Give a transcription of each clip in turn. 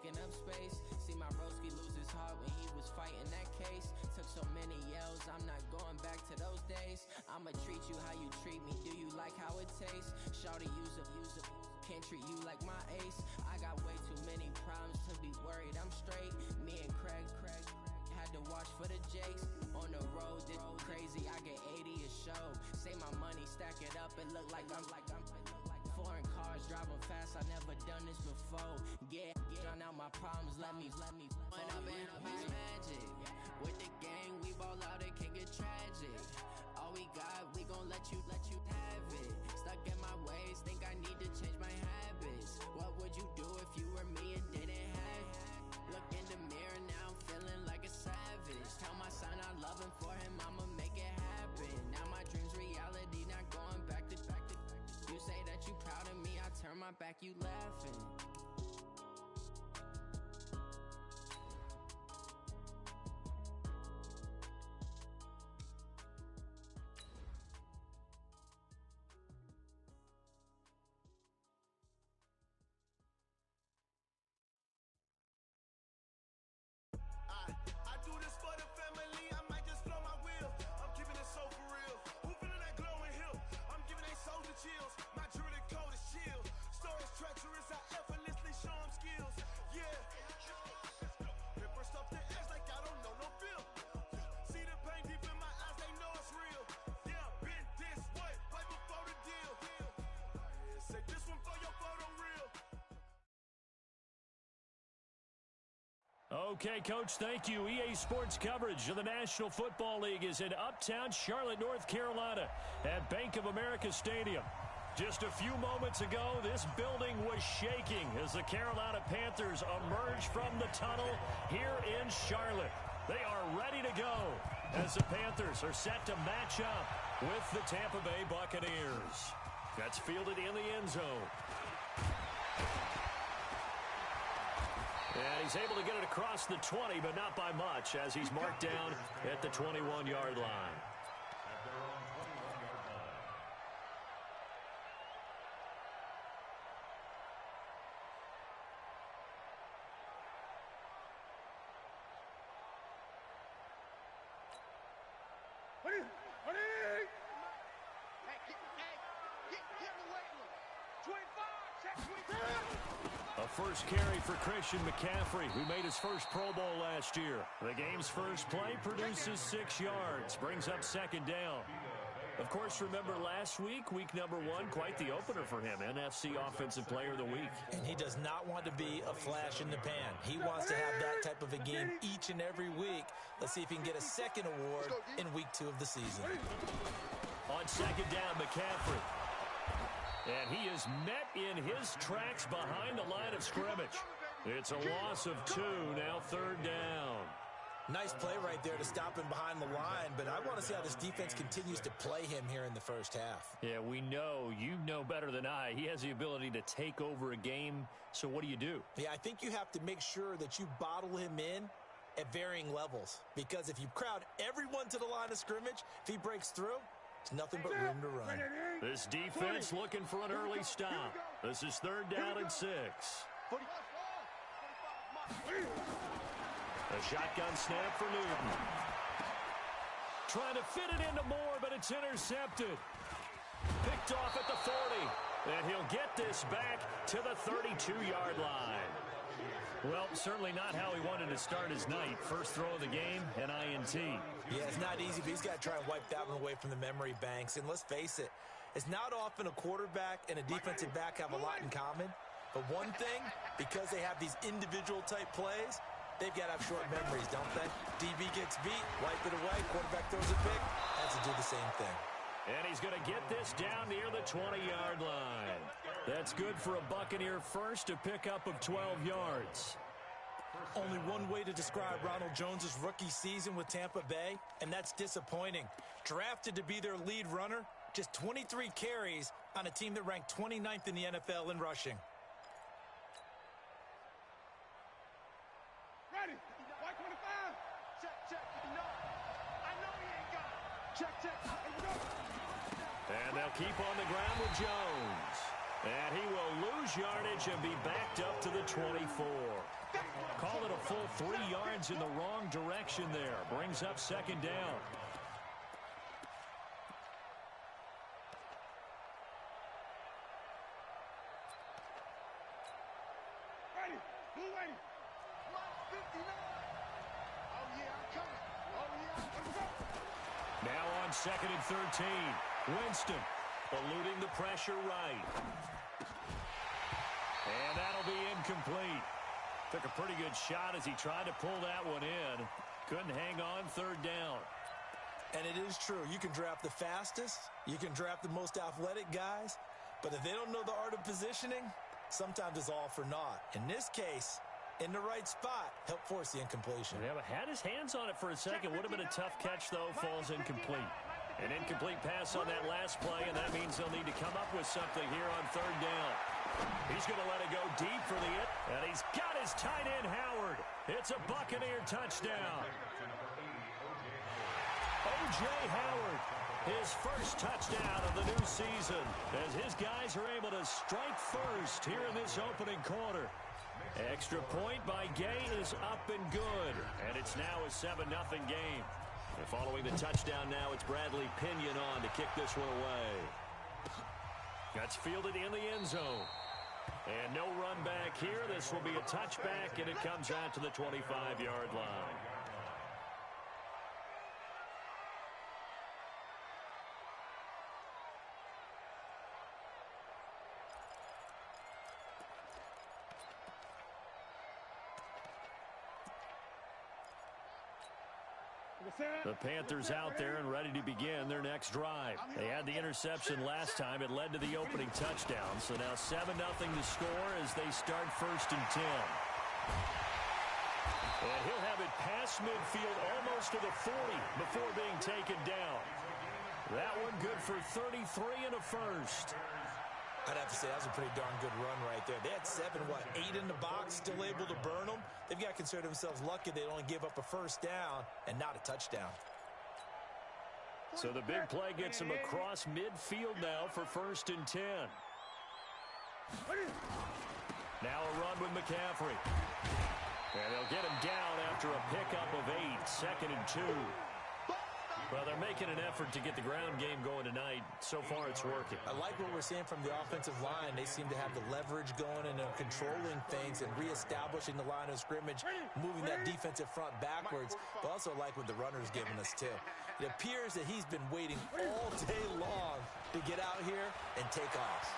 taking up space. See my broski lose his heart when he was fighting that case. Took so many L's, I'm not going back to those days. I'ma treat you how you treat me, do you like how it tastes? Shawty, use up, can't treat you like my ace. I got way too many problems to be worried, I'm straight. Me and Craig had to watch for the Jakes. On the road, this crazy, I get 80 a show. Say my money, stack it up, it look like I'm foreign cars, driving fast, I never done this before. Yeah, drown out my problems, let me When up and up is magic. With the gang, we ball out, it can get tragic. All we got, we gon' let you have it. Stuck in my ways, think I need to change my habits. What would you do if you were me and didn't have it? Look in the mirror, now I'm feeling like a savage. Tell my son I love him, for him I'ma make it happen. Now my dream's reality, not going back to. You say that you proud of me, I turn my back, you laughing. I do this for the family, I might just blow my wheel. I'm keeping it so for real. Who feeling that glowing hill? I'm giving they soldier chills. My jewelry code is chill. Stories treacherous, I effortlessly show them skills. Yeah. Ripper stuff the edge like I don't know no feel. See the pain deep in my eyes, they know it's real. Yeah, been this way, right before the deal. Yeah, say this one for your photo reel. Okay, Coach, thank you. EA Sports coverage of the National Football League is in uptown Charlotte, North Carolina at Bank of America Stadium. Just a few moments ago, this building was shaking as the Carolina Panthers emerged from the tunnel here in Charlotte. They are ready to go as the Panthers are set to match up with the Tampa Bay Buccaneers. That's fielded in the end zone. And he's able to get it across the 20, but not by much, as he's marked down at the 21-yard line. A first carry for Christian McCaffrey, who made his first Pro Bowl last year. The game's first play produces 6 yards, brings up second down. Of course, remember last week, week number 1, quite the opener for him, NFC Offensive Player of the Week. And he does not want to be a flash in the pan. He wants to have that type of a game each and every week. Let's see if he can get a second award in week 2 of the season. On second down, McCaffrey. And he is met in his tracks behind the line of scrimmage. It's a loss of 2, now third down. Nice play right there to stop him behind the line, but I want to see how this defense continues to play him here in the first half. Yeah, we know. You know better than I. He has the ability to take over a game, so what do you do? Yeah, I think you have to make sure that you bottle him in at varying levels, because if you crowd everyone to the line of scrimmage, if he breaks through, it's nothing but room to run. This defense looking for an early stop. This is third down and 6. A shotgun snap for Newton. Trying to fit it into Moore, but it's intercepted. Picked off at the 40. And he'll get this back to the 32-yard line. Well, certainly not how he wanted to start his night. First throw of the game, an INT. Yeah, it's not easy, but he's got to try and wipe that one away from the memory banks. And let's face it, it's not often a quarterback and a defensive back have a lot in common. But one thing, because they have these individual type plays, they've got to have short memories, don't they? DB gets beat, wipe it away, quarterback throws a pick, has to do the same thing. And he's going to get this down near the 20-yard line. That's good for a Buccaneer first, a pickup of 12 yards. Only one way to describe Ronald Jones' rookie season with Tampa Bay, and that's disappointing. Drafted to be their lead runner, just 23 carries on a team that ranked 29th in the NFL in rushing. Ready. White 25. Check. I know he ain't got it. Check. And they'll keep on the ground with Jones. And he will lose yardage and be backed up to the 24. Call it a full 3 yards in the wrong direction there. Brings up second down. Ready. Blue ready. Lot 59. Oh, yeah, I'm coming. Oh, yeah, I'm coming. Now on 2nd and 13. Winston eluding the pressure right. And that'll be incomplete. Took a pretty good shot as he tried to pull that one in. Couldn't hang on 3rd down. And it is true. You can draft the fastest. You can draft the most athletic guys. But if they don't know the art of positioning, sometimes it's all for naught. In this case, in the right spot, helped force the incompletion. Yeah, but had his hands on it for a second. Would have been a tough catch, though. Falls incomplete. An incomplete pass on that last play, and that means they'll need to come up with something here on 3rd down. He's going to let it go deep for the it, and he's got his tight end, Howard. It's a Buccaneer touchdown. O.J. Howard, his first touchdown of the new season, as his guys are able to strike first here in this opening quarter. Extra point by Gay is up and good, and it's now a 7-0 game. And following the touchdown now, it's Bradley Pinion on to kick this one away. That's fielded in the end zone. And no run back here. This will be a touchback, and it comes out to the 25-yard line. The Panthers out there and ready to begin their next drive. They had the interception last time. It led to the opening touchdown. So now 7-0 to score as they start 1st and 10. And he'll have it past midfield almost to the 40 before being taken down. That one good for 33 and a first. I'd have to say that was a pretty darn good run right there. They had 8 in the box, still able to burn them. They've got to consider themselves lucky they only give up a first down and not a touchdown. So the big play gets them across midfield now for 1st and 10. Now a run with McCaffrey. And they'll get him down after a pickup of 8, 2nd and 2. Well, they're making an effort to get the ground game going tonight. So far, it's working. I like what we're seeing from the offensive line. They seem to have the leverage going and they're controlling things and reestablishing the line of scrimmage, moving that defensive front backwards. But also like what the runner's giving us, too. It appears that he's been waiting all day long to get out here and take off.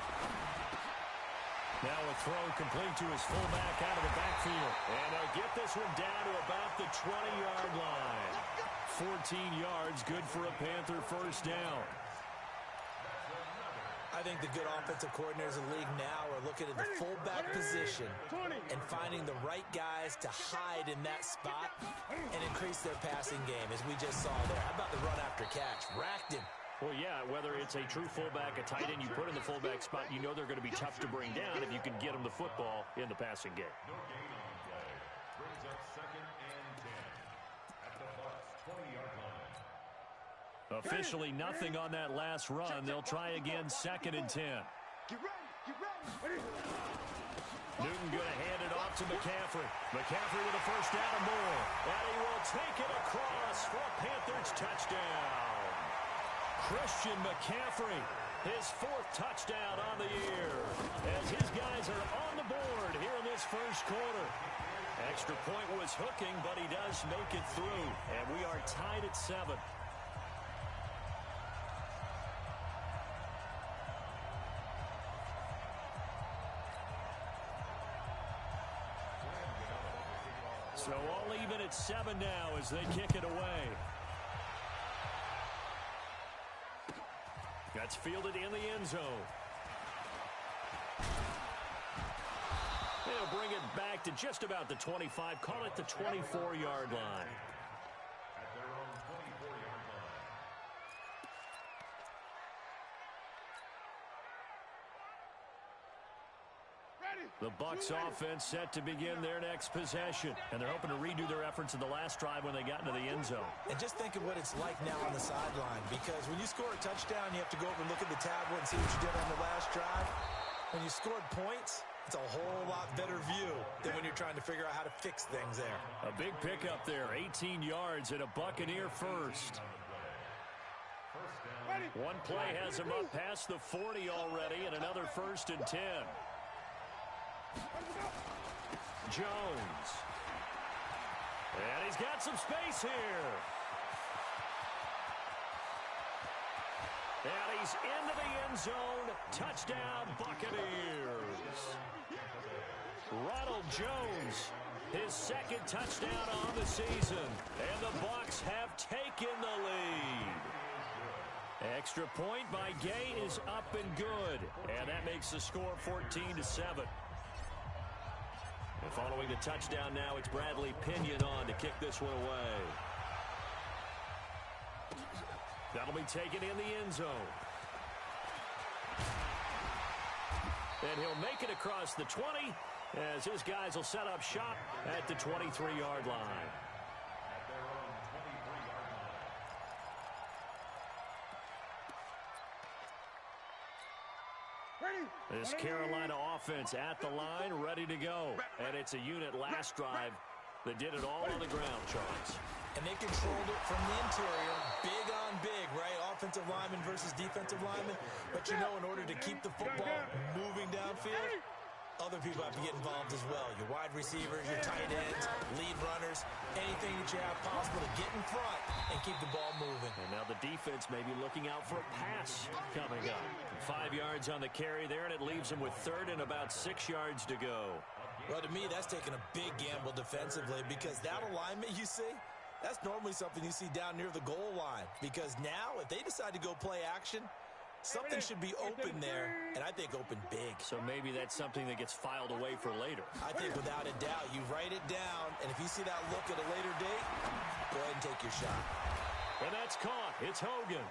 Now a throw complete to his fullback out of the backfield. And they'll get this one down to about the 20-yard line. 14 yards, good for a Panther first down. I think the good offensive coordinators in the league now are looking at the fullback position and finding the right guys to hide in that spot and increase their passing game, as we just saw there. How about the run after catch? Racked him. Well, yeah, whether it's a true fullback, a tight end you put in the fullback spot, you know they're going to be tough to bring down if you can get them the football in the passing game. No gain on play. Brings up 2nd and 10 at the Bucs 20-yard line. Officially nothing on that last run. They'll try again 2nd and 10. Get ready. Get ready. Newton going to hand it off to McCaffrey. McCaffrey with a first down and more. And he will take it across for a Panthers touchdown. Christian McCaffrey, his 4th touchdown on the year, as his guys are on the board here in this first quarter. Extra point was hooking, but he does make it through, and we are tied at 7. So all even at 7 now as they kick it away. That's fielded in the end zone. They'll bring it back to just about the 25. Call it the 24-yard line. At their own 24-yard line. The Bucs offense set to begin their next possession. And they're hoping to redo their efforts in the last drive when they got into the end zone. And just think of what it's like now on the sideline, because when you score a touchdown, you have to go over and look at the tablet and see what you did on the last drive. When you scored points, It's a whole lot better view than when you're trying to figure out how to fix things there. A big pickup there, 18 yards and a Buccaneer first. One play has him up past the 40 already, and another 1st and 10. Jones. And he's got some space here. And he's into the end zone. Touchdown, Buccaneers. Ronald Jones, his 2nd touchdown on the season. And the Bucs have taken the lead. Extra point by Gay is up and good. And that makes the score 14-7. And following the touchdown now, it's Bradley Pinion on to kick this one away. That'll be taken in the end zone. And he'll make it across the 20 as his guys will set up shop at the 23-yard line. This Carolina offense at the line, ready to go. And it's a unit last drive that did it all on the ground, Charles. And they controlled it from the interior, big on big, right? Offensive lineman versus defensive lineman. But you know, in order to keep the football moving downfield, other people have to get involved as well. Your wide receivers, your tight ends, lead runners, anything that you have possible to get in front and keep the ball moving. And now the defense may be looking out for a pass coming up. 5 yards on the carry there, and it leaves them with 3rd and about 6 yards to go. Well, to me, that's taking a big gamble defensively because that alignment you see, that's normally something you see down near the goal line. Because now, if they decide to go play action, something should be open there, and I think open big. So maybe that's something that gets filed away for later. I think without a doubt, you write it down, and if you see that look at a later date, go ahead and take your shot. And that's caught. It's Hogan.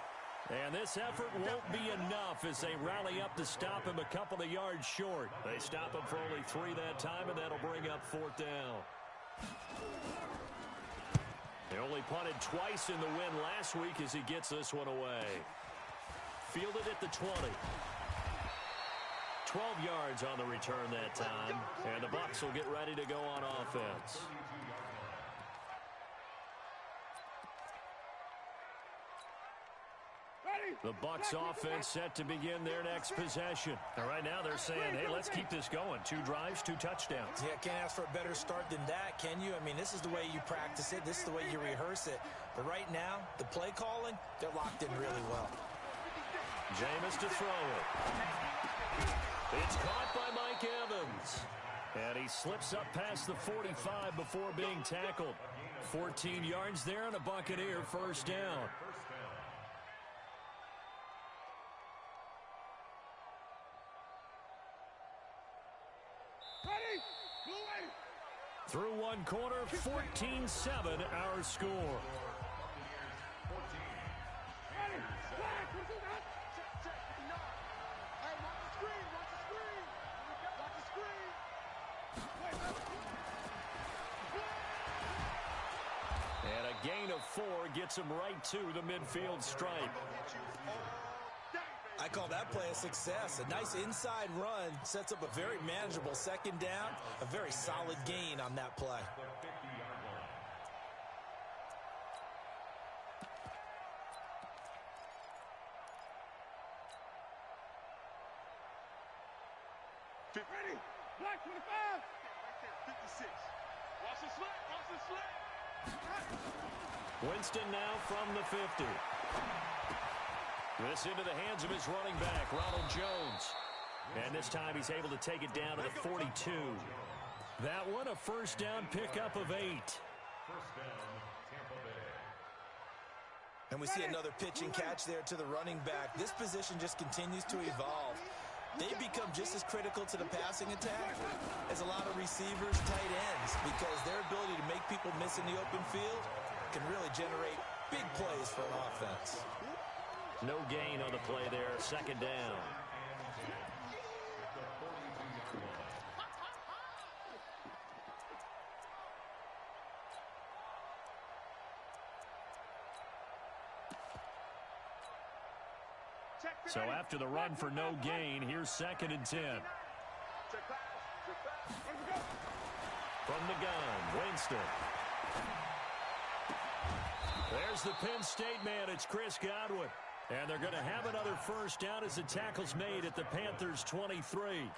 And this effort won't be enough as they rally up to stop him a couple of yards short. They stop him for only 3 that time, and that'll bring up 4th down. They only punted twice in the win last week as he gets this one away. Fielded at the 20. 12 yards on the return that time. And the Bucs will get ready to go on offense. The Bucs offense set to begin their next possession. And right now they're saying, hey, let's keep this going. 2 drives, 2 touchdowns. Yeah, can't ask for a better start than that, can you? I mean, this is the way you practice it. This is the way you rehearse it. But right now, the play calling, they're locked in really well. Jameis to throw it. It's caught by Mike Evans. And he slips up past the 45 before being tackled. 14 yards there and a Buccaneer 1st down. Through one quarter, 14-7 our score. And a gain of 4 gets him right to the midfield stripe. I call that play a success. A nice inside run sets up a very manageable 2nd down. A very solid gain on that play. Ready. Black 25. Right there, 56. Watch the slant. Watch the slant. Winston now from the 50. This into the hands of his running back, Ronald Jones. And this time he's able to take it down to the 42. That one a 1st down pickup of 8. 1st down, Tampa Bay. And we see another pitch and catch there to the running back. This position just continues to evolve. They become just as critical to the passing attack as a lot of receivers, tight ends, because their ability to make people miss in the open field can really generate big plays for an offense. No gain on the play there, 2nd down. So after the run for no gain, here's 2nd and 10. From the gun, Winston. There's the Penn State man. It's Chris Godwin. And they're going to have another first down as the tackle's made at the Panthers' 23.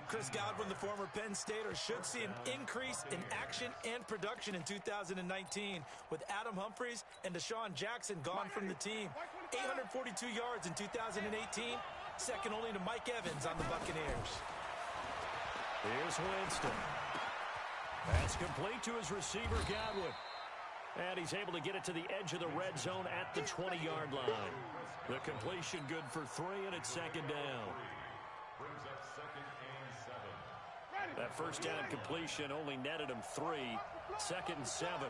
Chris Godwin, the former Penn Stater, should see an increase in action and production in 2019 with Adam Humphries and Deshaun Jackson gone from the team. 842 yards in 2018, second only to Mike Evans on the Buccaneers. Here's Winston. That's complete to his receiver, Godwin. And he's able to get it to the edge of the red zone at the 20-yard line. The completion good for 3, and it's second down. Brings up second and 7. That first down completion only netted him 3. Second and 7.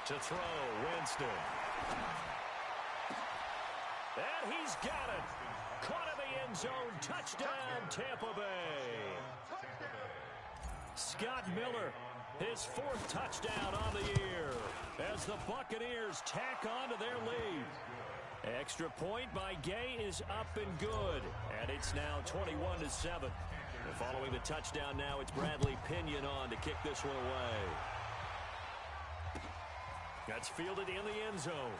To throw, Winston. And he's got it. Caught in the end zone. Touchdown, Tampa Bay. Scott Miller, his 4th touchdown on the year as the Buccaneers tack on to their lead. Extra point by Gay is up and good, and it's now 21-7. And following the touchdown now, it's Bradley Pinion on to kick this one away. That's fielded in the end zone.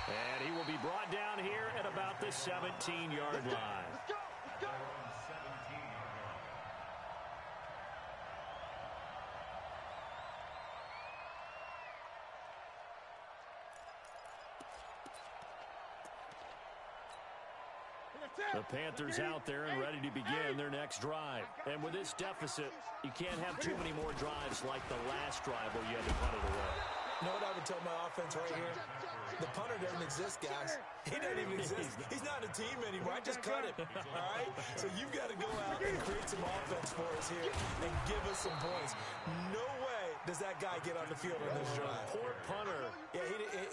And he will be brought down here at about the 17-yard line. The Panthers out there and ready to begin their next drive. And with this deficit, you can't have too many more drives like the last drive where you had to punt it away. You know what I would tell my offense right here? The punter doesn't exist, guys. He doesn't even exist. He's not a team anymore. I just cut him, all right? So you've got to go out and create some offense for us here and give us some points. No way does that guy get on the field on this drive. Poor punter. Yeah,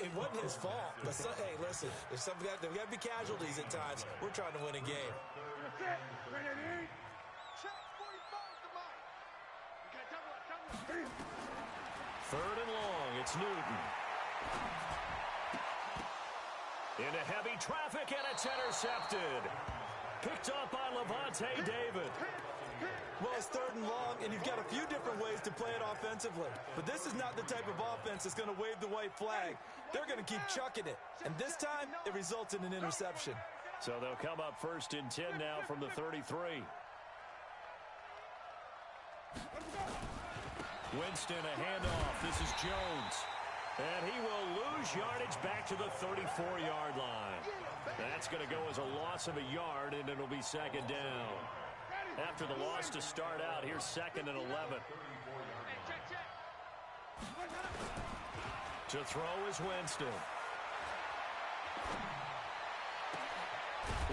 it wasn't his fault. But hey, listen, there's got to be casualties at times. We're trying to win a game. Third and long, it's Newton. Into heavy traffic, and it's intercepted. Picked up by Levante David. Well, it's third and long, and you've got a few different ways to play it offensively. But this is not the type of offense that's going to wave the white flag. They're going to keep chucking it. And this time, it results in an interception. So they'll come up first and 10 now from the 33. Winston, a handoff. This is Jones. And he will lose yardage back to the 34-yard line. That's going to go as a loss of a yard, and it'll be second down. After the loss to start out, here's second and 11. To throw is Winston.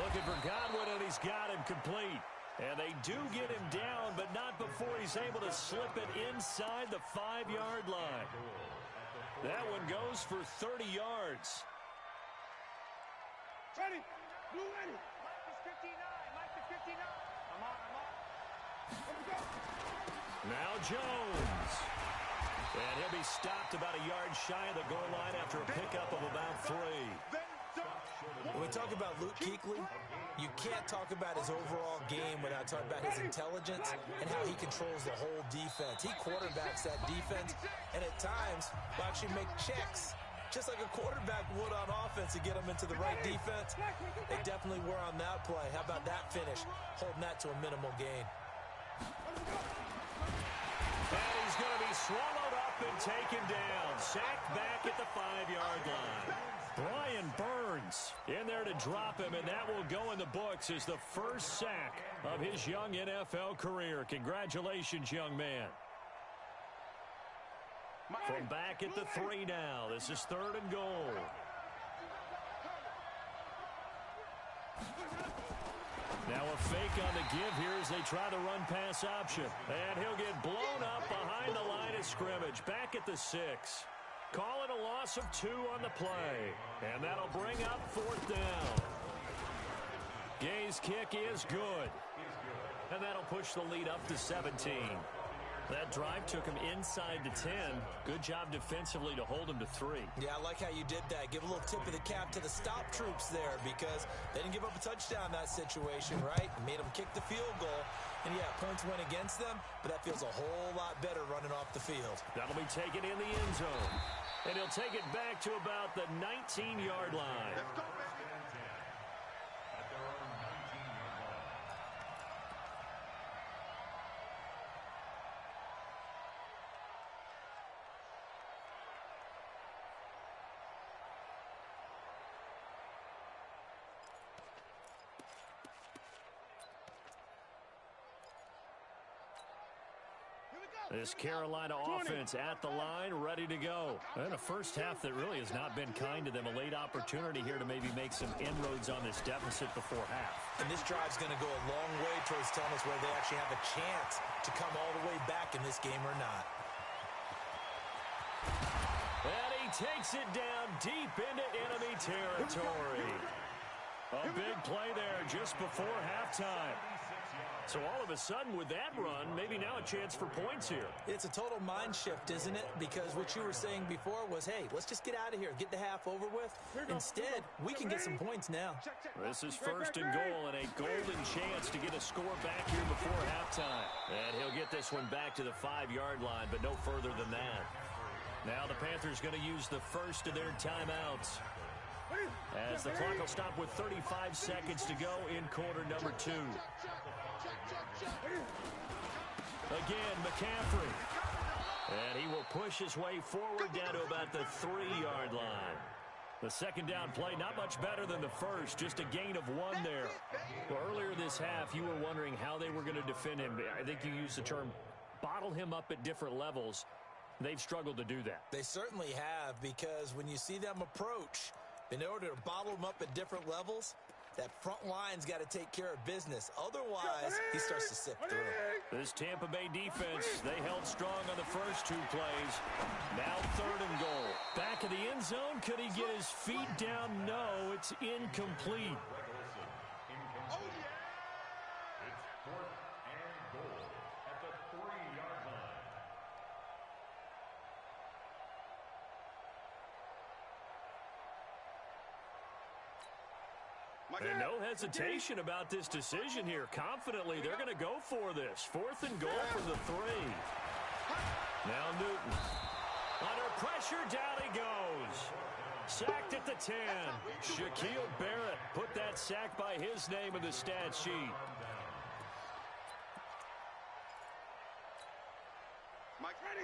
Looking for Godwin, and he's got him complete. And they do get him down, but not before he's able to slip it inside the 5-yard line. That one goes for 30 yards. Ready. Blue ready. Mike is 59. Mike is 59. I'm on. Now Jones. And he'll be stopped about a yard shy of the goal line after a pickup of about 3. When we talk about Luke Kuechly, you can't talk about his overall game without talking about his intelligence and how he controls the whole defense. He quarterbacks that defense, and at times will actually make checks, just like a quarterback would on offense to get them into the right defense. They definitely were on that play. How about that finish? Holding that to a minimal gain. And he's going to be swallowed up and taken down. Sacked back at the 5-yard line. Brian Burns in there to drop him, and that will go in the books as the first sack of his young NFL career. Congratulations, young man. From back at the 3 now. This is third and goal. Now a fake on the give here as they try the run-pass option. And he'll get blown up behind the line of scrimmage. Back at the 6. Call it a loss of 2 on the play. And that'll bring up 4th down. Gay's kick is good. And that'll push the lead up to 17. That drive took him inside the 10. Good job defensively to hold him to 3. Yeah, I like how you did that. Give a little tip of the cap to the stop troops there because they didn't give up a touchdown in that situation, right? It made them kick the field goal. And, yeah, points went against them, but that feels a whole lot better running off the field. That'll be taken in the end zone. And he'll take it back to about the 19-yard line. Let's go, baby. This Carolina offense at the line, ready to go. And a first half that really has not been kind to them. A late opportunity here to maybe make some inroads on this deficit before half. And this drive's going to go a long way towards telling us whether they actually have a chance to come all the way back in this game or not. And he takes it down deep into enemy territory. A big play there just before halftime. So all of a sudden with that run, maybe now a chance for points here. It's a total mind shift, isn't it? Because what you were saying before was, hey, let's just get out of here, get the half over with. Instead, we can get some points now. This is first and goal and a golden chance to get a score back here before halftime. And he'll get this one back to the 5-yard line, but no further than that. Now the Panthers going to use the first of their timeouts, as the clock will stop with 35 seconds to go in quarter number 2. Again, McCaffrey. And he will push his way forward down to about the 3-yard line. The second down play, not much better than the first, just a gain of 1 there. Well, earlier this half, you were wondering how they were going to defend him. I think you used the term bottle him up at different levels. They've struggled to do that. They certainly have, because when you see them approach, in order to bottle them up at different levels, that front line's got to take care of business. Otherwise, he starts to sift through. This Tampa Bay defense, they held strong on the first 2 plays. Now 3rd and goal. Back of the end zone. Could he get his feet down? No, it's incomplete. Oh, yeah. It's 4th and goal at the 3-yard line. And no hesitation about this decision here. Confidently, they're going to go for this. 4th and goal from the 3. Now Newton. Under pressure, down he goes. Sacked at the 10. Shaquille Barrett put that sack by his name in the stat sheet.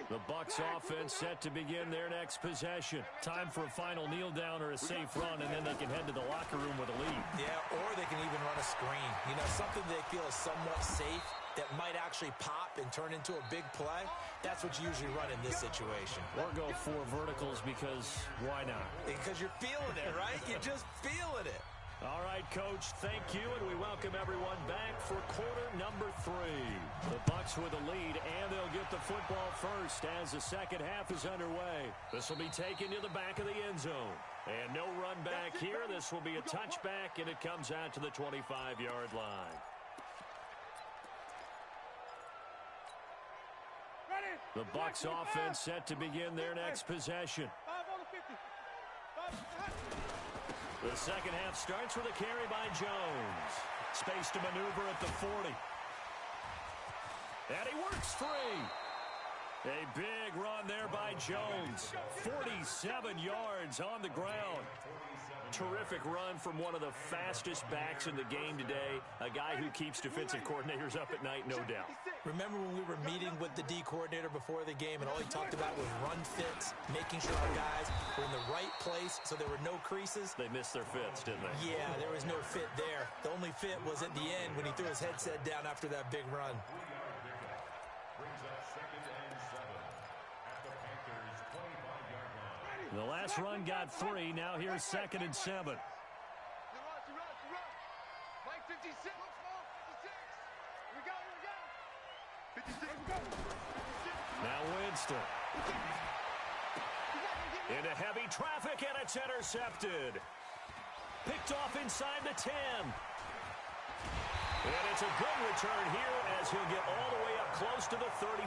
The Bucs offense set to begin their next possession. Time for a final kneel down or a safe run, and then they can head to the locker room with a lead. Yeah, or they can even run a screen. You know, something they feel is somewhat safe that might actually pop and turn into a big play. That's what you usually run in this situation. Or go 4 verticals, because why not? Because you're feeling it, right? You're just feeling it. All right, Coach, thank you, and we welcome everyone back for quarter number 3. The Bucs with a lead, and they'll get the football first as the second half is underway. This will be taken to the back of the end zone. And no run back here. This will be a touchback, and it comes out to the 25-yard line. The Bucs offense set to begin their next possession. 5 on the 50. 5. The second half starts with a carry by Jones. Space to maneuver at the 40. And he works free. A big run there by Jones. 47 yards on the ground. Terrific run from one of the fastest backs in the game today. A guy who keeps defensive coordinators up at night, no doubt. Remember when we were meeting with the D coordinator before the game and all he talked about was run fits, making sure our guys were in the right place so there were no creases? They missed their fits, didn't they? Yeah, there was no fit there. The only fit was at the end when he threw his headset down after that big run. Brings up 2nd and 7 at the Panthers' 25-yard line. The last run got 3. Now here's 2nd and 7. Run. Mike 56. 56. Here we go. 56. Now Winston. Into heavy traffic, and it's intercepted. Picked off inside the 10. And it's a good return here as he'll get all the way up close to the 35.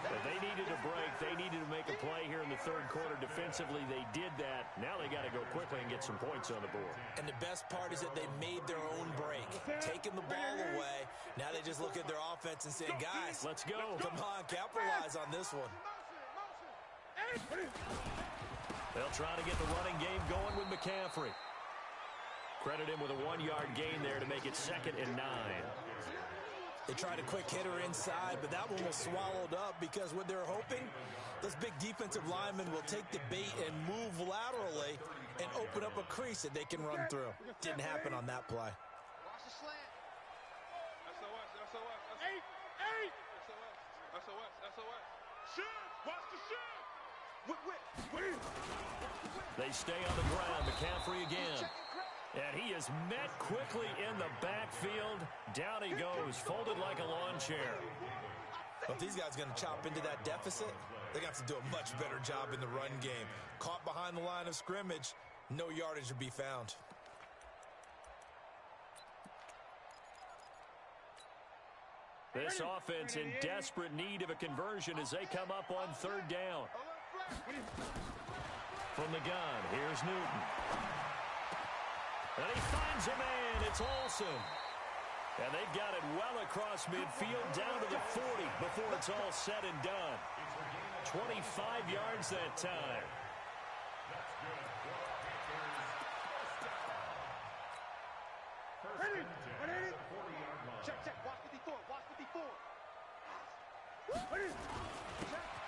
But they needed a break. They needed to make a play here in the third quarter. Defensively, they did that. Now they got to go quickly and get some points on the board. And the best part is that they made their own break, taking the ball away. Now they just look at their offense and say, guys, let's go. Come on, capitalize on this one. They'll try to get the running game going with McCaffrey. Credit him with a 1-yard gain there to make it 2nd and 9. They tried a quick hitter inside, but that one was swallowed up because what they're hoping, those big defensive linemen will take the bait and move laterally and open up a crease that they can run through. Didn't happen on that play. Watch the slant. SOS. Shoot! Watch the shoot! They stay on the ground. McCaffrey again. And he is met quickly in the backfield. Down he goes, folded like a lawn chair. But if these guys are going to chop into that deficit, they're going to have to do a much better job in the run game. Caught behind the line of scrimmage, no yardage to be found. This offense in desperate need of a conversion as they come up on 3rd down. From the gun, here's Newton. And he finds a man. It's Olsen. And they've got it well across midfield down to the 40 before it's all said and done. 25 yards that time. Ready. Check. Watch 54.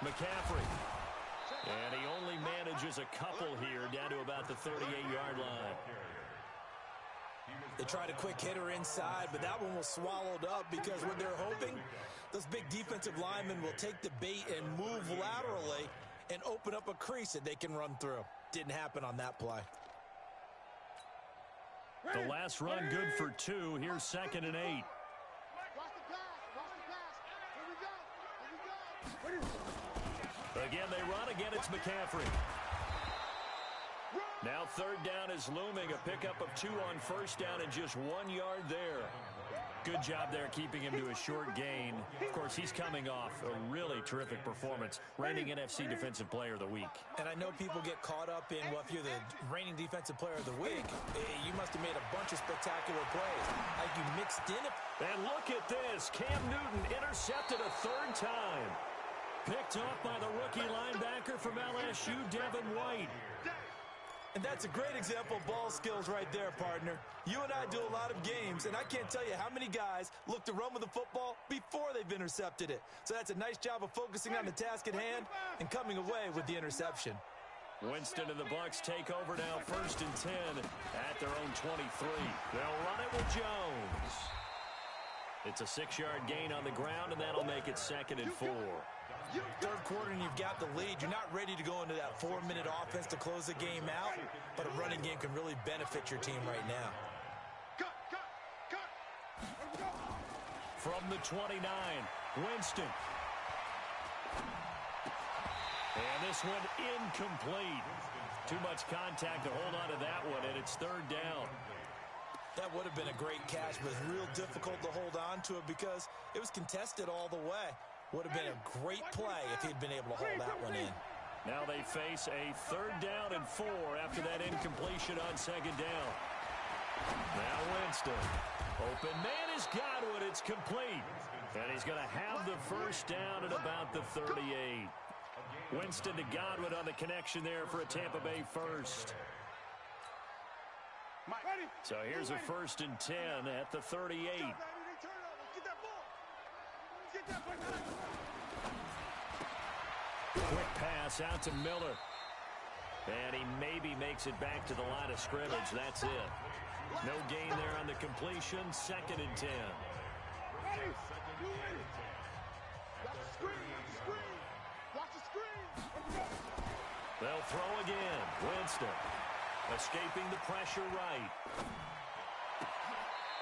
McCaffrey. And he only manages a couple here down to about the 38-yard line. They tried a quick hitter inside, but that one was swallowed up because what they're hoping, those big defensive linemen will take the bait and move laterally and open up a crease that they can run through. Didn't happen on that play. The last run good for 2. Here's 2nd and 8. Watch the pass. Here we go. Again, they run. Again, it's McCaffrey. Now 3rd down is looming. A pickup of 2 on 1st down and just 1 yard there. Good job there keeping him to a short gain. Of course, he's coming off a really terrific performance, reigning NFC Defensive Player of the Week. And I know people get caught up in, well, if you're the reigning Defensive Player of the Week, you must have made a bunch of spectacular plays. Like you mixed in it. And look at this. Cam Newton intercepted a 3rd time. Picked off by the rookie linebacker from LSU, Devin White. And that's a great example of ball skills right there, partner. You and I do a lot of games, and I can't tell you how many guys look to run with the football before they've intercepted it. So that's a nice job of focusing on the task at hand and coming away with the interception. Winston and the Bucs take over now, 1st and 10 at their own 23. They'll run it with Jones. It's a 6-yard gain on the ground, and that'll make it 2nd and 4. 3rd quarter and you've got the lead. You're not ready to go into that 4-minute offense to close the game out, but a running game can really benefit your team right now. Cut. From the 29, Winston. And this one incomplete. Too much contact to hold on to that one, and it's 3rd down. That would have been a great catch, but it's real difficult to hold on to it because it was contested all the way. Would have been a great play if he'd been able to hold that one in. Now they face a 3rd down and 4 after that incompletion on 2nd down. Now Winston. Open man is Godwin. It's complete. And he's going to have the 1st down at about the 38. Winston to Godwin on the connection there for a Tampa Bay 1st. So here's a 1st and 10 at the 38. Quick pass out to Miller. And he maybe makes it back to the line of scrimmage. That's it. No gain there on the completion. 2nd and 10. They'll throw again. Winston escaping the pressure right.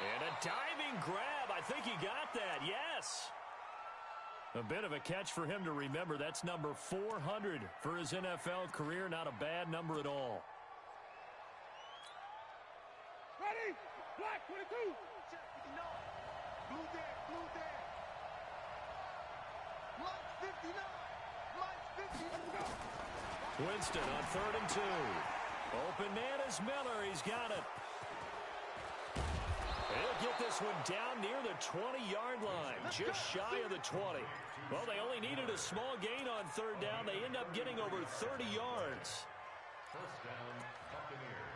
And a diving grab. I think he got that. Yes. A bit of a catch for him to remember. That's number 400 for his NFL career. Not a bad number at all. Ready? Black 22. Blue there. Winston on 3rd and 2. Open man is Miller. He's got it. He'll get this one down near the 20-yard line, just shy of the 20. Well, they only needed a small gain on 3rd down. They end up getting over 30 yards. First down, Buccaneers.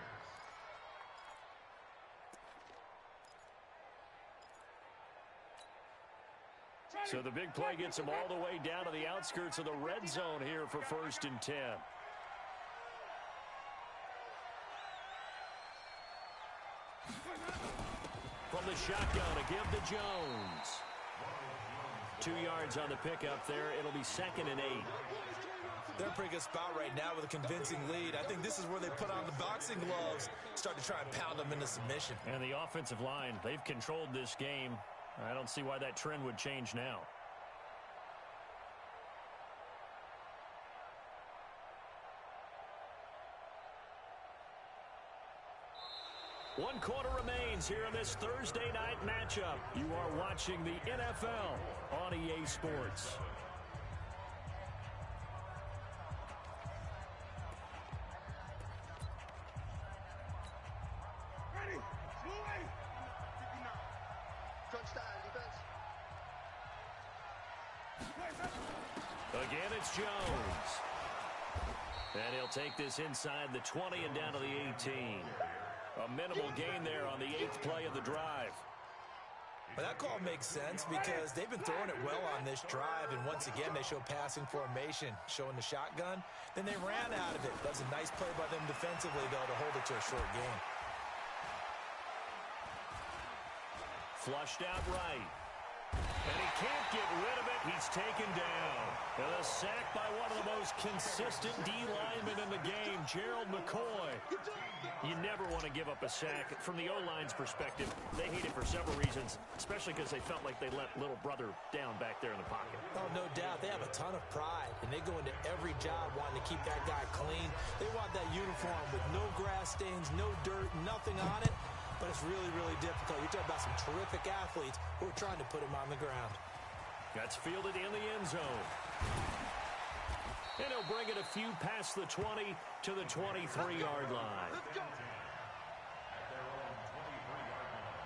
So the big play gets them all the way down to the outskirts of the red zone here for 1st and 10. From the shotgun, a give to Jones. 2 yards on the pickup there. It'll be 2nd and 8. They're in a pretty good spot right now with a convincing lead. I think this is where they put on the boxing gloves, start to try and pound them into submission. And the offensive line, they've controlled this game. I don't see why that trend would change now. One quarter remains here in this Thursday night matchup. You are watching the NFL on EA Sports. Ready. Moving. Touchdown defense. Again, it's Jones. And he'll take this inside the 20 and down to the 18. A minimal gain there on the 8th play of the drive. Well, that call makes sense because they've been throwing it well on this drive, and once again they show passing formation, showing the shotgun. Then they ran out of it. That was a nice play by them defensively, though, to hold it to a short gain. Flushed out right. And he can't get rid of it. He's taken down. And a sack by one of the most consistent D linemen in the game, Gerald McCoy. You never want to give up a sack. From the O-line's perspective, they hate it for several reasons, especially because they felt like they let little brother down back there in the pocket. Oh, no doubt. They have a ton of pride, and they go into every job wanting to keep that guy clean. They want that uniform with no grass stains, no dirt, nothing on it. But it's really, really difficult. You're talking about some terrific athletes who are trying to put him on the ground. That's fielded in the end zone. And he'll bring it a few past the 20 to the 23-yard line. Let's go. At their own 23-yard line.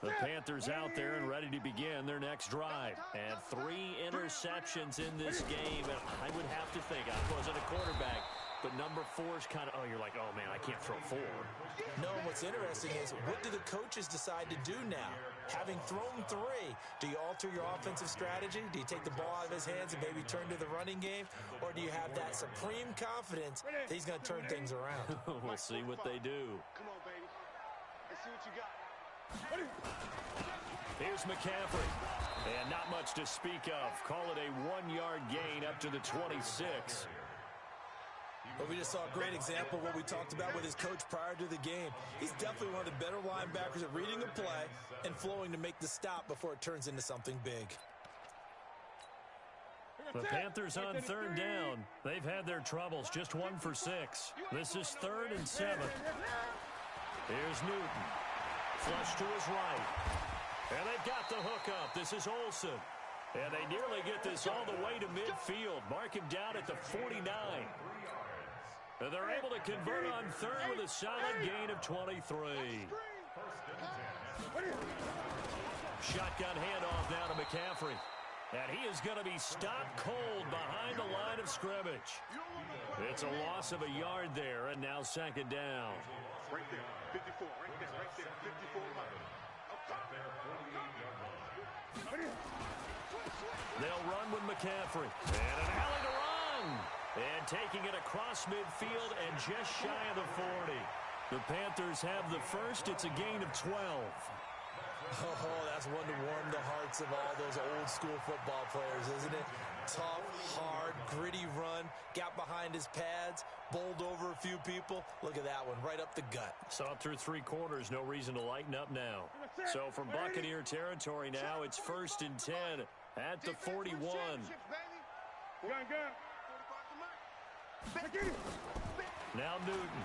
The Panthers out there and ready to begin their next drive. And 3 interceptions in this game. And I would have to think, I wasn't a quarterback, but number 4 is kind of, oh, you're like, oh, man, I can't throw 4. No, what's interesting is what do the coaches decide to do now? Having thrown 3, do you alter your offensive strategy? Do you take the ball out of his hands and maybe turn to the running game? Or do you have that supreme confidence that he's going to turn things around? We'll see what they do. Come on, baby. Let's see what you got. Here's McCaffrey. And not much to speak of. Call it a 1-yard gain up to the 26. But we just saw a great example of what we talked about with his coach prior to the game. He's definitely one of the better linebackers at reading a play and flowing to make the stop before it turns into something big. The Panthers on 3rd down. They've had their troubles. Just 1 for 6. This is 3rd and 7. Here's Newton. Flush to his right. And they've got the hookup. This is Olsen. And they nearly get this all the way to midfield. Mark him down at the 49. And they're able to convert on 3rd with a solid gain of 23. Shotgun handoff now to McCaffrey. And he is going to be stopped cold behind the line of scrimmage. It's a loss of a yard there, and now 2nd down. Right there, 54, right there, 54. They'll run with McCaffrey. And an alley to run. And taking it across midfield and just shy of the 40. The Panthers have the first. It's a gain of 12. Oh, that's one to warm the hearts of all those old school football players, isn't it? Tough, hard, gritty run, got behind his pads, bowled over a few people. Look at that one, right up the gut. Saw it through 3 quarters, no reason to lighten up now. So from Buccaneer territory now, it's 1st and 10 at the 41. Now Newton.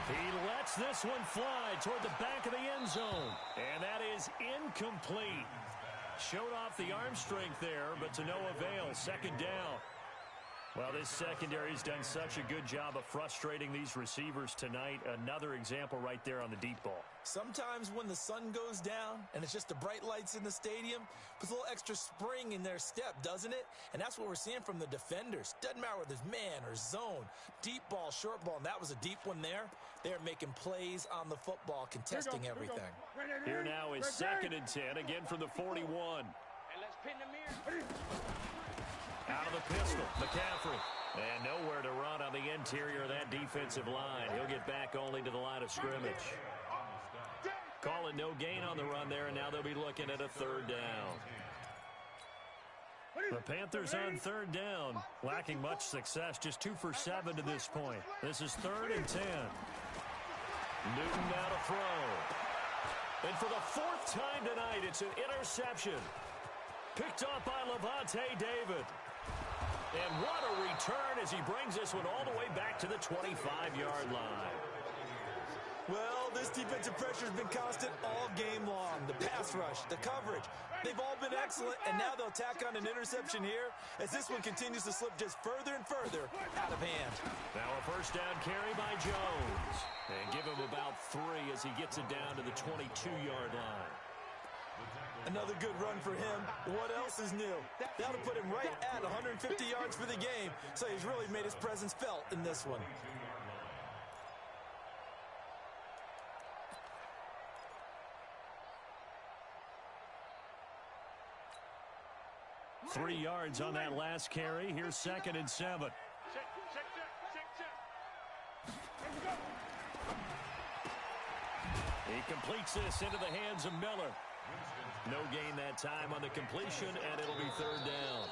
He lets this one fly toward the back of the end zone. And that is incomplete. Showed off the arm strength there, but to no avail. Second down. Well, this secondary has done such a good job of frustrating these receivers tonight. Another example right there on the deep ball. Sometimes when the sun goes down and it's just the bright lights in the stadium, puts a little extra spring in their step, doesn't it? And that's what we're seeing from the defenders. Doesn't matter whether it's man or zone, deep ball, short ball, and that was a deep one there. They're making plays on the football, contesting everything. Here now is 2nd and 10, again from the 41. And let's pin the mirror. Out of the pistol, McCaffrey. And nowhere to run on the interior of that defensive line. He'll get back only to the line of scrimmage. Call it no gain on the run there, and now they'll be looking at a 3rd down. The Panthers on 3rd down, lacking much success, just 2 for 7 to this point. This is 3rd and 10. Newton now to throw. And for the 4th time tonight, it's an interception. Picked off by Levante David. And what a return as he brings this one all the way back to the 25-yard line. Well, this defensive pressure has been constant all game long. The pass rush, the coverage, they've all been excellent, and now they'll tack on an interception here as this one continues to slip just further and further out of hand. Now a 1st down carry by Jones. And give him about 3 as he gets it down to the 22-yard line. Another good run for him. What else is new? That'll put him right at 150 yards for the game, so he's really made his presence felt in this one. – 3 yards on that last carry. Here's 2nd and 7. He completes this into the hands of Miller. No gain that time on the completion, and it'll be 3rd down.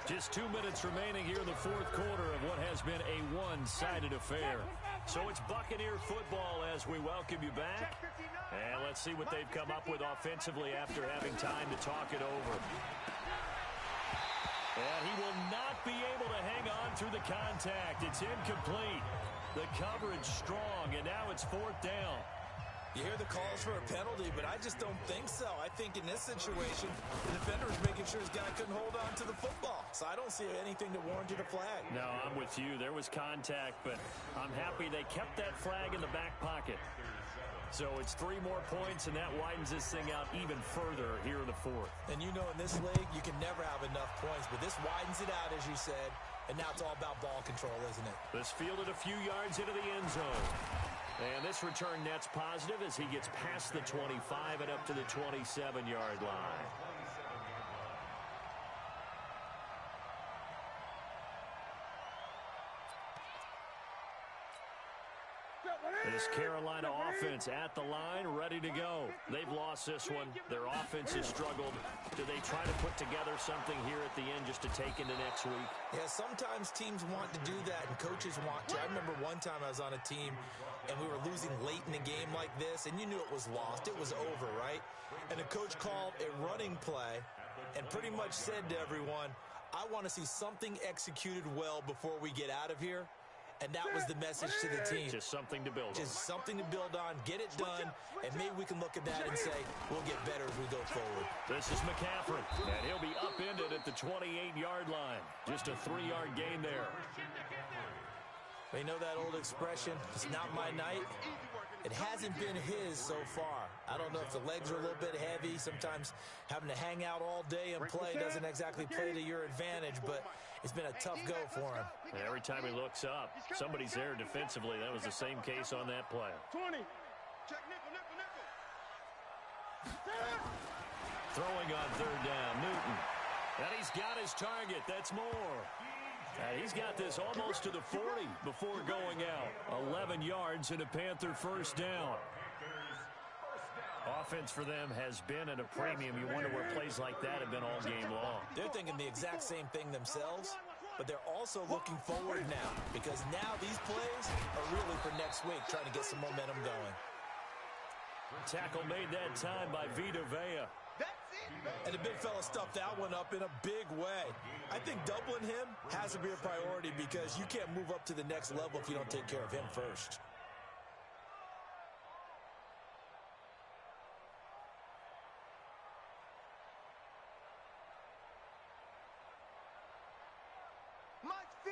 Just 2 minutes remaining here in the 4th quarter of what has been a one-sided affair. So it's Buccaneer football as we welcome you back. And let's see what they've come up with offensively after having time to talk it over. And he will not be able to hang on through the contact. It's incomplete. The coverage strong, and now it's 4th down. You hear the calls for a penalty, but I just don't think so. I think in this situation, the defender was making sure his guy couldn't hold on to the football. So I don't see anything that warranted a flag. No, I'm with you. There was contact, but I'm happy they kept that flag in the back pocket. So it's 3 more points, and that widens this thing out even further here in the 4th. And you know in this league, you can never have enough points, but this widens it out, as you said. And now it's all about ball control, isn't it? This fielded a few yards into the end zone. And this return net's positive as he gets past the 25 and up to the 27-yard line. This Carolina offense at the line, ready to go. They've lost this one. Their offense has struggled. Do they try to put together something here at the end just to take into next week? Yeah, sometimes teams want to do that, and coaches want to. I remember one time I was on a team, and we were losing late in a game like this, and you knew it was lost. It was over, right? And the coach called a running play and pretty much said to everyone, I want to see something executed well before we get out of here. And that was the message to the team. Just something to build on. Just something to build on, get it done, and maybe we can look at that and say, we'll get better as we go forward. This is McCaffrey, and he'll be upended at the 28-yard line. Just a 3-yard gain there. You know that old expression, it's not my night? It hasn't been his so far. I don't know if the legs are a little bit heavy. Sometimes having to hang out all day and play doesn't exactly play to your advantage, but it's been a tough go for him. And every time he looks up, somebody's there defensively. That was the same case on that play. 20. Check nickel. Throwing on 3rd down, Newton. And he's got his target. That's more. And he's got this almost to the 40 before going out. 11 yards and a Panther 1st down. Offense for them has been at a premium. You wonder where plays like that have been all game long. They're thinking the exact same thing themselves, but they're also looking forward now because now these plays are really for next week, trying to get some momentum going. Tackle made that time by Vita Vea. And the big fella stuffed that one up in a big way. I think doubling him has to be a priority because you can't move up to the next level if you don't take care of him first.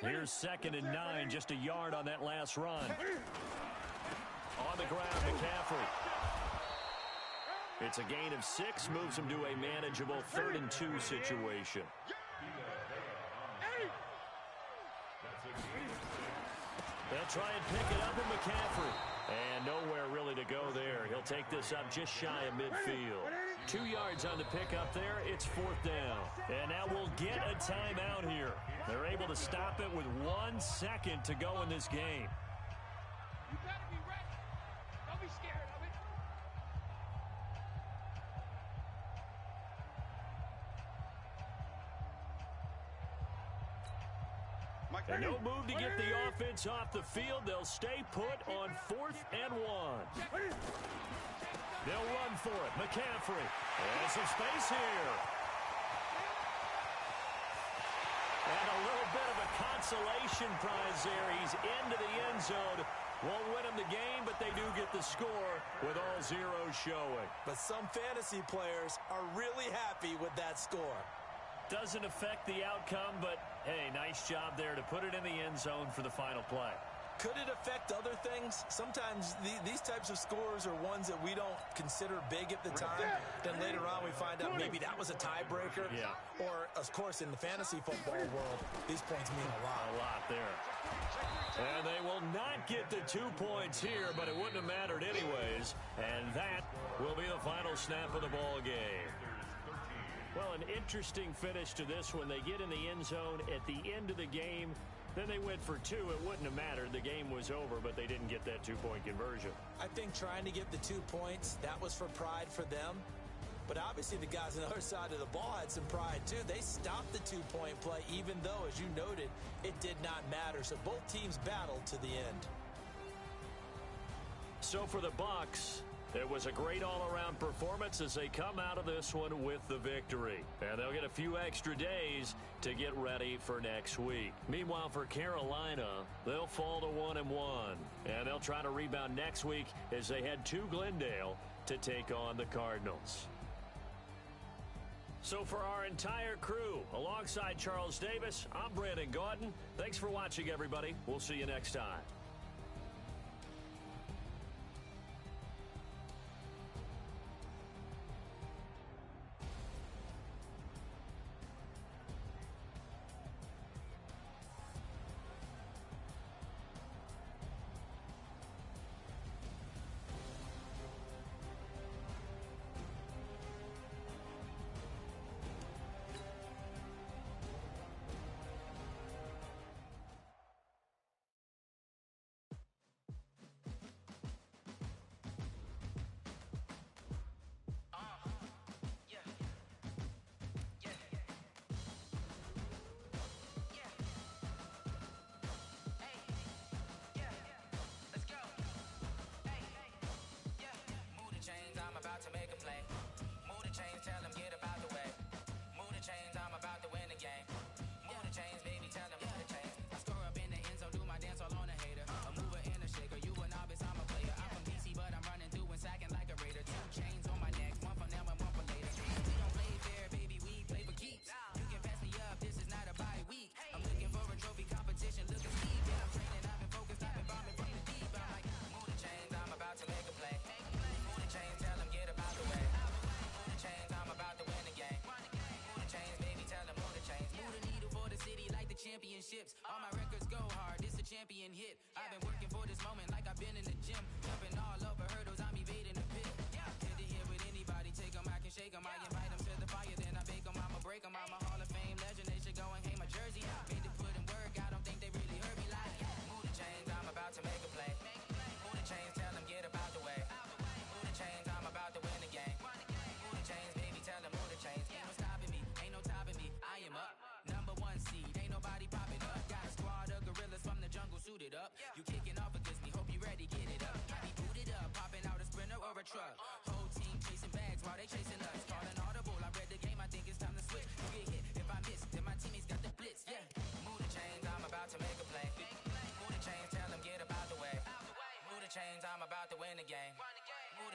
Here's 2nd and 9, just a yard on that last run. On the ground, McCaffrey. It's a gain of 6, moves him to a manageable 3rd and 2 situation. They'll try and pick it up with McCaffrey. And nowhere really to go there. He'll take this up just shy of midfield. 2 yards on the pickup there. It's 4th down. And now we'll get a timeout here. They're able to stop it with 1 second to go in this game. You better be ready. Don't be scared of it. And no move to get the offense off the field. They'll stay put on 4th and 1. They'll run for it. McCaffrey. And some space here. And a little bit of a consolation prize there. He's into the end zone. Won't win him the game, but they do get the score with all zeros showing. But some fantasy players are really happy with that score. Doesn't affect the outcome, but, hey, nice job there to put it in the end zone for the final play. Could it affect other things? Sometimes these types of scores are ones that we don't consider big at the time. Then later on we find out maybe that was a tiebreaker. Yeah. Or, of course, in the fantasy football world, these points mean a lot. A lot there. And they will not get the 2 points here, but it wouldn't have mattered anyways. And that will be the final snap of the ball game. Well, an interesting finish to this one. They get in the end zone at the end of the game. Then they went for 2. It wouldn't have mattered. The game was over, but they didn't get that 2-point conversion. I think trying to get the 2 points, that was for pride for them. But obviously the guys on the other side of the ball had some pride too. They stopped the 2-point play, even though, as you noted, it did not matter. So both teams battled to the end. So for the Bucs, it was a great all-around performance as they come out of this one with the victory. And they'll get a few extra days to get ready for next week. Meanwhile, for Carolina, they'll fall to 1-1. And they'll try to rebound next week as they head to Glendale to take on the Cardinals. So for our entire crew, alongside Charles Davis, I'm Brandon Gaudin. Thanks for watching, everybody. We'll see you next time. To make a play. Move the chains, tell them get up out the way. Move the chains, I'm about to win the game. Move the chains, baby, tell them move the chains. I score up in the end zone, do my dance all on a hater. A mover and a shaker, you a novice, I'm a player. I'm from DC, but I'm running through and sacking like a raider. 2 chains on my neck, one for now and one for later. We don't play fair, baby, we play for keeps. You can pass me up, this is not a bye week. I'm looking for a trophy competition, look at Steve. Yeah, I'm training, I've been focused, I've been bombing from the deep. I'm like, move the chains, I'm about to make a play. Move the chains, tell them get up out the way. I'm about to win the game. Move the chains, baby, tell them move the chains. Move the needle for the city like the championships. All my records go hard, this a champion hit. I've been working for this moment like I've been in the gym. Jumping all over hurdles, I'm evading the pit. Hit to here with anybody, take them, I can shake them. I invite them to the fire, then I bake them. I'ma break them. I'm a Hall of Fame legend, they should go and hang my jersey. Made to put in work, I don't think they really heard me like. Move the chains, I'm about to make a play. Move the chains, tell them get up out the way. Move the chains, I'm about to win the game. Move the chains, baby, tell them move the chains. Ain't no stopping me, ain't no topping me. I am up, #1 seed, ain't nobody popping up. Got a squad of gorillas from the jungle suited up. You kicking off against me, hope you ready, get it up. I be booted up, popping out a Sprinter or a truck. Whole team chasing bags while they chasing us. Calling all the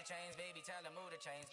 change, baby, tell the mood to change.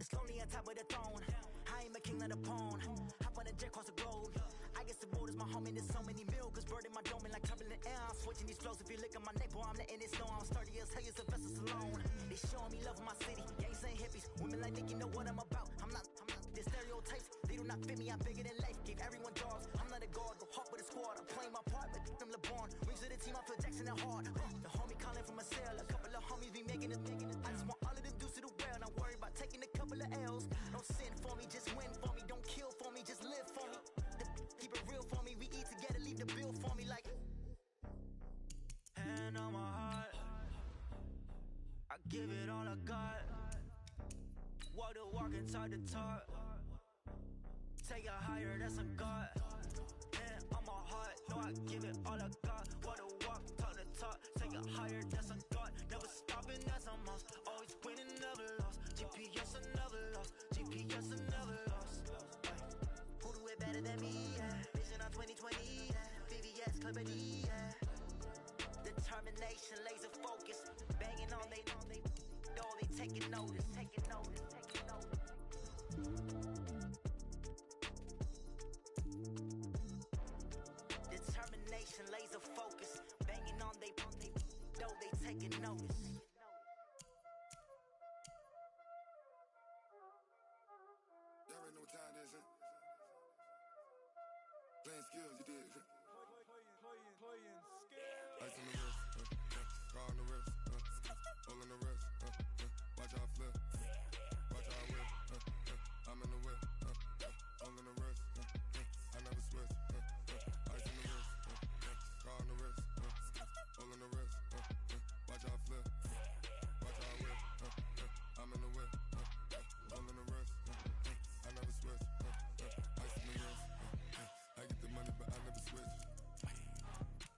It's lonely on top of the throne. I am a king of the pawn. Hop on a jet across the globe. I guess the world is my home and there's so many milks. Bird in my dome and like turbulent air. I'm switching these flows. If you look at my neck, boy, I'm letting it snow. I'm sturdy as hell as a vessel alone. They showing me love in my city. Gangs saying hippies. Women like Nicki know what I'm about. I'm not the stereotypes. They do not fit me. I'm bigger than life. Gave everyone jobs. I'm not a guard. Go hard with a squad. I'm playing my part, but them LeBron. Rings to the team. I feel Jackson and hard. The homie calling from a cell. A couple of homies be making it. I just want all of them dudes to the well. Not worry about taking a couple of L's. Don't sin for me, just win for me. Don't kill for me, just live for me. Keep it real for me. We eat together, leave the bill for me like. Hand on my heart, I give it all I got. Walk the walk and talk the talk. Take it higher, that's a God. Hand on my heart, no, I give it all I got. Walk the walk, talk the talk. Take it higher, that's a God. Never stopping, that's a must. Always winning, never lost. GPS, I never lost. GPS, I never lost. Who do it better than me? Yeah. Vision on 2020. Yeah. VVS, Clippity. Yeah. Determination, laser focus. Banging on they taking notice. Determination, laser focus. Banging on they taking notice. Y'all already know what time it is, huh? Playing skills, you did. Playing skills. Ice on the wrist, car on the wrist, all on the wrist, watch how I flip, watch how I whip, I'm in the whip, all on the wrist, I never switch, ice on the wrist, car on the wrist, all on the wrist, watch how I flip, watch how I whip, I'm in the whip, all on the wrist, I never switch, ice on the wrist, I get the money but I never switch.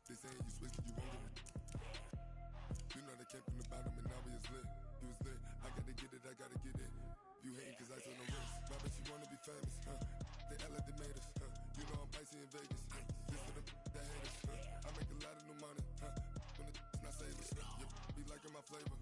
They saying you switch, you won't get it. You know they came from the bottom and now we is lit. You was lit, I gotta get it, I gotta get it. You hating cause I on the wrist. My bitch, you wanna be famous, They act like they made us, You know I'm icy in Vegas, This for the that hate us, I make a lot of new money, When the not savers, You be liking my flavor,